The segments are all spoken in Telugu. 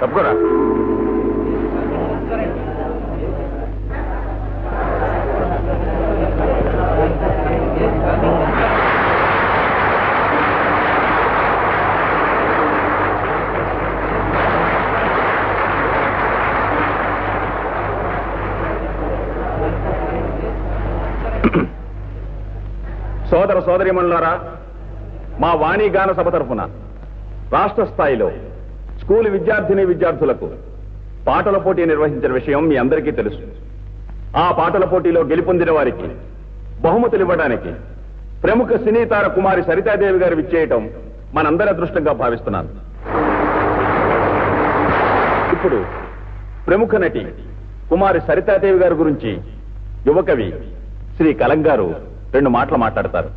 తప్పుకోరా. సోదర సోదరీమణులారా, మా వాణిగాన సభ తరఫున రాష్ట్ర స్థాయిలో స్కూలు విద్యార్థిని విద్యార్థులకు పాటల పోటీ నిర్వహించిన విషయం మీ అందరికీ తెలుసు. ఆ పాటల పోటీలో గెలుపొందిన వారికి బహుమతులు ఇవ్వడానికి ప్రముఖ సినీతార కుమారి సరితాదేవి గారు విచ్చేయటం మనందరి అదృష్టంగా భావిస్తున్నాను. ఇప్పుడు ప్రముఖ నటి కుమారి సరితాదేవి గారి గురించి యువకవి శ్రీ కలం గారు 2 మాటలు మాట్లాడతారు.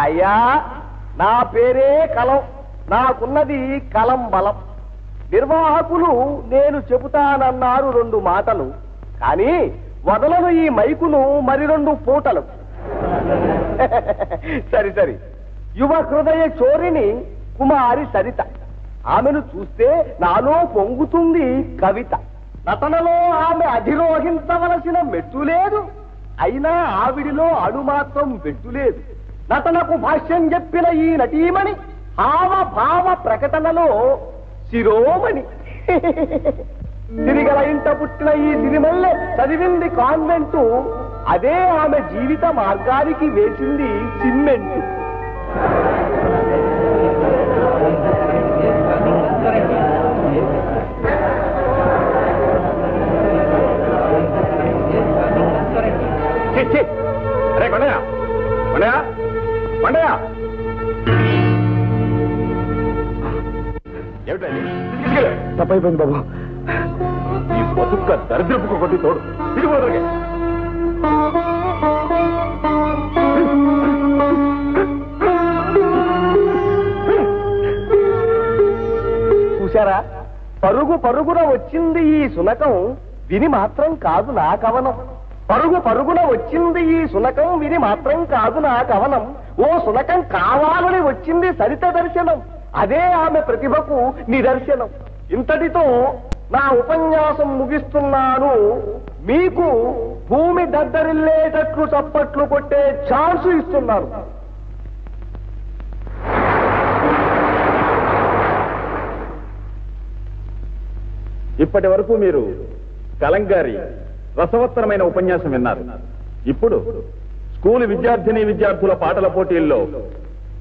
అయ్యా, నా పేరే కలం. నాకున్నది కలం బలం. నిర్వాహకులు నేను చెబుతానన్నారు 2 మాటలు, కానీ వదలను ఈ మైకును మరి 2 పూటలు. సరి సరి. యువ హృదయ చోరిని కుమారి సరిత. ఆమెను చూస్తే నాలో పొంగుతుంది కవిత. నటనలో ఆమె అధిరోహించవలసిన మెట్టు లేదు, అయినా ఆవిడిలో అణు మాత్రం పెట్టులేదు. నటనకు భాష్యం చెప్పిన ఈ నటీమణి హావభావ ప్రకటనలో శిరోమణి. తిరిగల ఇంట పుట్టిన ఈ సిరిమల్లె చదివింది కాన్వెంటు, అదే ఆమె జీవిత మార్గానికి వేసింది సిమెంటు. అరే కొండయ్య, కొండయ్య, కొండయ్య, ఏమిటండి? తప్పైపోయింది బాబు. ఈ బతుక్క దరిద్రపు కొట్టి తోడు తిరిగిపోతాగే. చూశారా, పరుగు పరుగున వచ్చింది ఈ సునకం, విని మాత్రం కాదు నా కవనం. పరుగు పరుగున వచ్చింది ఈ సునకం, విని మాత్రం కాదు నా కవనం. ఓ సునకం కావాలని వచ్చింది సరిత దర్శనం, అదే ఆమె ప్రతిభకు నిదర్శనం. ఇంతటితో నా ఉపన్యాసం ముగిస్తున్నాను. మీకు భూమి దద్దరిల్లేటట్లు చప్పట్లు కొట్టే ఛాన్స్ ఇస్తున్నాను. ఇప్పటి వరకు మీరు కలంగారి రసవత్తరమైన ఉపన్యాసం విన్నారు. ఇప్పుడు స్కూలు విద్యార్థిని విద్యార్థుల పాటల పోటీల్లో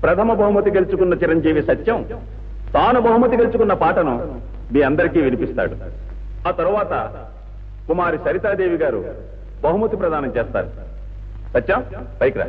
ప్రథమ బహుమతి గెలుచుకున్న చిరంజీవి సత్యం తాను బహుమతి గెలుచుకున్న పాటను మీ అందరికీ వినిపిస్తాడు. ఆ తరువాత కుమారి సరితాదేవి గారు బహుమతి ప్రదానం చేస్తారు. సత్యం, పైకి రా.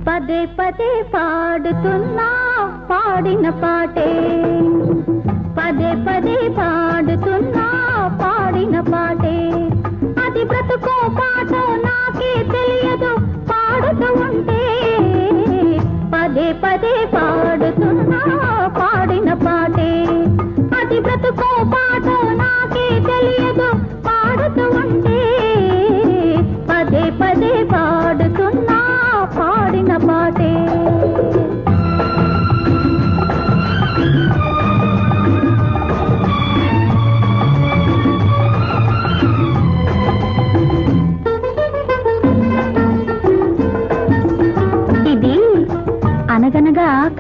పదే పదే పాడుతున్నా పాడిన పాటే, పదే పదే పాడుతున్నా పాడిన పాటే, అది బ్రతుకో పాటో నాకే తెలియదు పాడుతూ ఉంటే,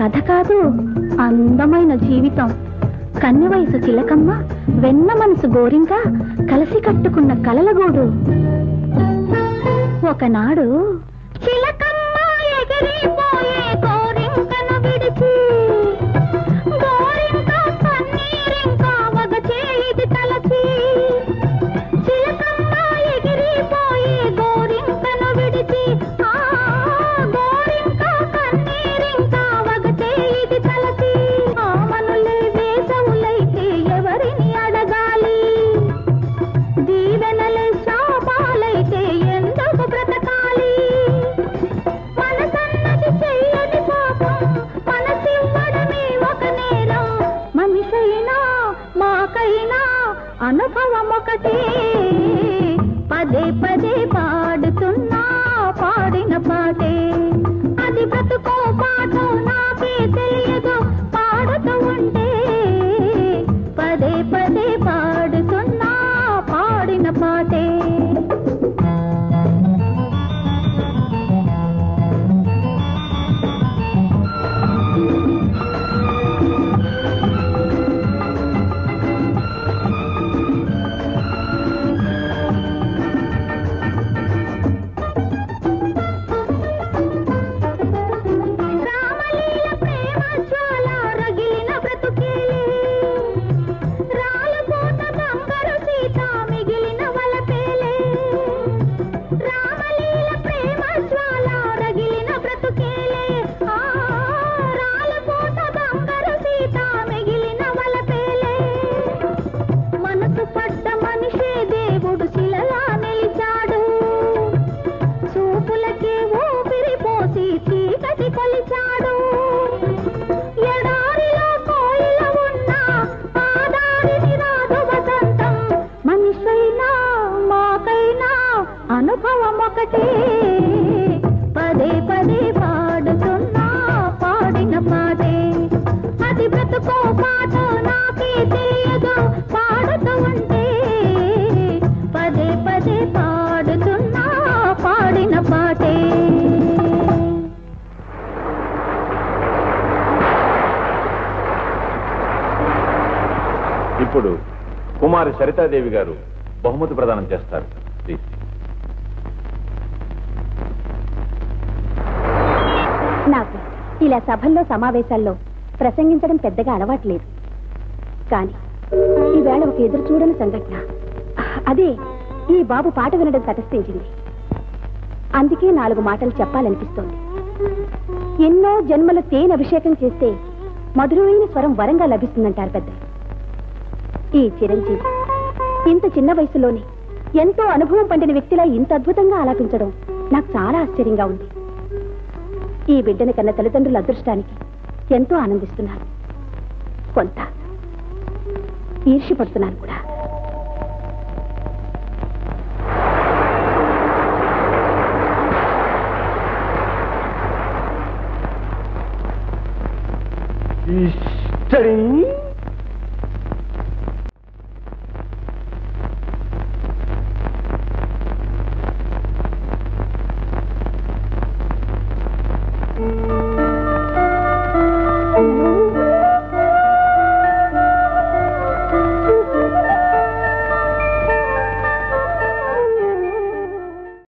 కథ కాదు, అందమైన జీవితం. కన్నె వయసు చిలకమ్మ, వెన్న మనసు గోరింక, కలిసి కట్టుకున్న కలలగూడు. ఒకనాడు చిలకమ్మ ఎగిరిపోయే గోరింకను విడిచి, గోరింక కన్నీరింక వగ చేయిది తలచి. చిలకమ్మ ఎగిరిపోయే గోరింకను విడిచి, గోరింక కన్నీరింక వగ చేయిది తలచి. ఆమనులే వేసవులైతే ఎవరిని అడగాలి, దీవెనలే శాపాలైతే ఎందుకు బ్రతకాలి. మనసన్నది చెయ్యని పాపం, మనసివ్వడమే ఒక నేరం. మనిషైనా మాకైనా అనుభవం ఒకటే. పదే పదే పాడుతున్నా పాడిన పాటే, అది బ్రతుకో పాఠం నాకే తెలియదు పాడుతూ ఉంటే. పదే పదే పాడుతున్నా పాడిన పాటే. రామలీల ప్రేమ జ్వాల రగిలిన బ్రతుకేలే, రాలపోత బంగారు సీత మిగిలిన వలపేలే. రామలీల ప్రేమ జ్వాల రగిలిన బ్రతుకేలే, రాలపోత బంగారు సీత మిగిలిన వలపేలే. మనసు పడ్డ మనిషే దేవుడు శిలలా నిలిచాడు, చూపులకే ఊపిరి పోసి చీకటి కొలిచాడు. ఎడారిలో కోయిల ఉన్నా ఆ దారిని రాదు వసంతం. మనిషైనా మాకైనా అనుభవం ఒకటే. పదే పదే పాడుతున్నా పాడిన పాటే, అది బ్రతుకో పాఠం నాకే తెలియదు పాడుతూ ఉంటే. పదే పదే పాడుతున్నా పాడిన పాటే. ఇప్పుడు కుమారి సరితాదేవి గారు బహుమతి ప్రదానం చేస్తారు. ప్లీజ్. నాకు ఇలా సభల్లో సమావేశాల్లో ప్రసంగించడం పెద్దగా అలవాట్లేదు, కానీ ఈవేళ ఒక ఎదురు చూడని సంఘటన, అదే ఈ బాబు పాట వినడం తటస్థించింది. అందుకే 4 మాటలు చెప్పాలనిపిస్తోంది. ఎన్నో జన్మల తేనె అభిషేకం చేస్తే మధురమైన స్వరం వరంగా లభిస్తుందంటారు పెద్దలు. ఈ చిరంజీవి ఇంత చిన్న వయసులోనే ఎంతో అనుభవం పండిన వ్యక్తిలా ఇంత అద్భుతంగా ఆలాపించడం నాకు చాలా ఆశ్చర్యంగా ఉంది. ఈ బిడ్డని కన్న తల్లిదండ్రుల అదృష్టానికి ఎంతో ఆనందిస్తున్నాను, కొంత ఈర్ష్యపడుతున్నాను కూడా. History.